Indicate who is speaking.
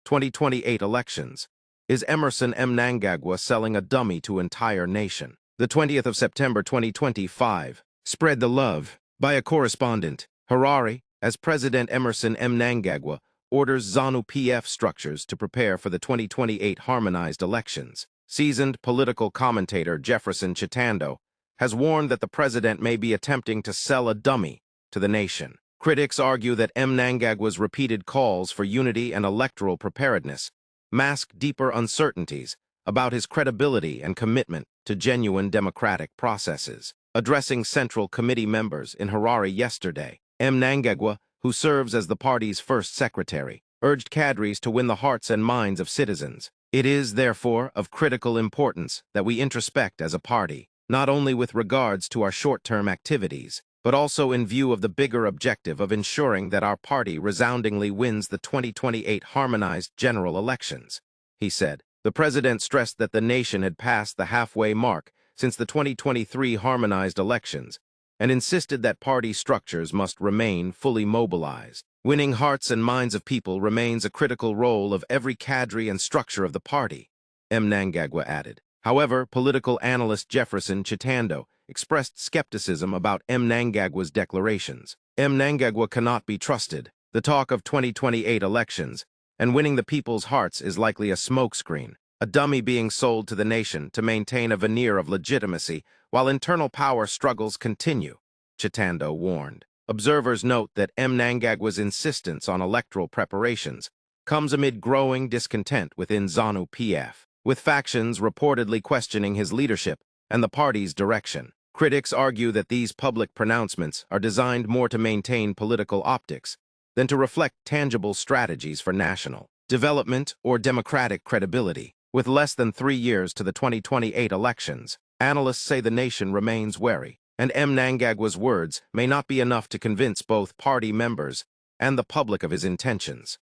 Speaker 1: 2028 elections. Is Emmerson Mnangagwa selling a dummy to entire nation? The 20th of September 2025. Spread the love. By a correspondent. Harare, as President Emmerson Mnangagwa orders ZANU-PF structures to prepare for the 2028 harmonized elections. Seasoned political commentator Jefferson Chitando has warned that the president may be attempting to sell a dummy to the nation. Critics argue that Mnangagwa's repeated calls for unity and electoral preparedness mask deeper uncertainties about his credibility and commitment to genuine democratic processes. Addressing Central Committee members in Harare yesterday, Mnangagwa, who serves as the party's first secretary, urged cadres to win the hearts and minds of citizens. It is, therefore, of critical importance that we introspect as a party, not only with regards to our short-term activities, but also in view of the bigger objective of ensuring that our party resoundingly wins the 2028 harmonized general elections, he said. The president stressed that the nation had passed the halfway mark since the 2023 harmonized elections and insisted that party structures must remain fully mobilized. Winning hearts and minds of people remains a critical role of every cadre and structure of the party, Mnangagwa added. However, political analyst Jefferson Chitando expressed skepticism about Mnangagwa's declarations. Mnangagwa cannot be trusted. The talk of 2028 elections and winning the people's hearts is likely a smokescreen, a dummy being sold to the nation to maintain a veneer of legitimacy while internal power struggles continue, Chitando warned. Observers note that Mnangagwa's insistence on electoral preparations comes amid growing discontent within ZANU-PF, with factions reportedly questioning his leadership and the party's direction. Critics argue that these public pronouncements are designed more to maintain political optics than to reflect tangible strategies for national development or democratic credibility. With less than 3 years to the 2028 elections, analysts say the nation remains wary, and Mnangagwa's words may not be enough to convince both party members and the public of his intentions.